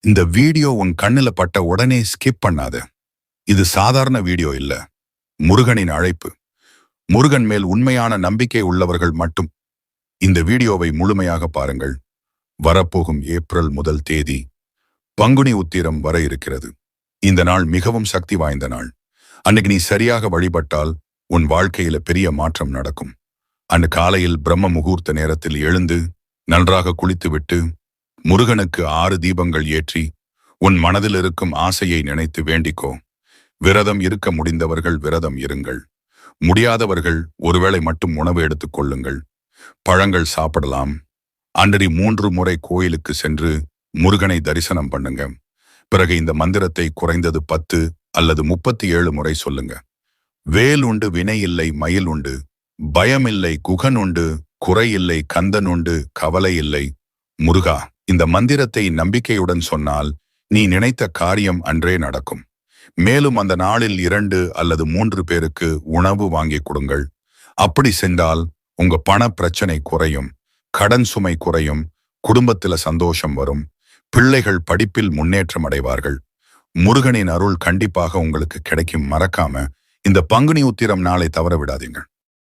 இந்த வீடியோ உன் கண்ணுல பட்ட உடனே ஸ்கிப் பண்ணாத. இது சாதாரண வீடியோ இல்ல. முருகனின் அழைப்பு. முருகன் மேல் உண்மையான நம்பிக்கை உள்ளவர்கள் மட்டும் இந்த வீடியோவை முழுமையாக பாருங்கள். வரப்போகும் ஏப்ரல் 1 தேதி பங்குனி உத்திரம் வர இருக்கிறது. இந்த நாள் மிகவும் சக்தி வாய்ந்த நாள். அன்னைக்கு நீ சரியாக வழிபட்டால் உன் வாழ்க்கையில பெரிய மாற்றம் நடக்கும். அன்று காலையில் பிரம்ம முகூர்த்த நேரத்தில் எழுந்து நன்றாக குளித்துவிட்டு முருகனுக்கு 6 தீபங்கள் ஏற்றி உன் மனதில் இருக்கும் ஆசையை நினைத்து வேண்டிக்கோ. விரதம் இருக்க முடிந்தவர்கள் விரதம் இருங்கள். முடியாதவர்கள் ஒருவேளை மட்டும் உணவு எடுத்துக் கொள்ளுங்கள். பழங்கள் சாப்பிடலாம். அன்றி 3 முறை கோயிலுக்கு சென்று முருகனை தரிசனம் பண்ணுங்க. பிறகு இந்த மந்திரத்தை குறைந்தது 10 அல்லது 37 முறை சொல்லுங்க. வேல் உண்டு வினை இல்லை மயில் உண்டு, பயமில்லை குகன் உண்டு, குறையில்லை கந்தன் உண்டு, கவலை இல்லை முருகா. இந்த மந்திரத்தை நம்பிக்கையுடன் சொன்னால் நீ நினைத்த காரியம் அன்றே நடக்கும். மேலும் அந்த நாளில் 2 அல்லது 3 பேருக்கு உணவு வாங்கி கொடுங்கள். அப்படி சென்றால் உங்க பண பிரச்சனை குறையும், கடன் சுமை குறையும், குடும்பத்தில சந்தோஷம் வரும், பிள்ளைகள் படிப்பில் முன்னேற்றம் அடைவார்கள். முருகனின் அருள் கண்டிப்பாக உங்களுக்கு கிடைக்கும். மறக்காம இந்த பங்குனி உத்திரம் நாளை தவற விடாதீங்க.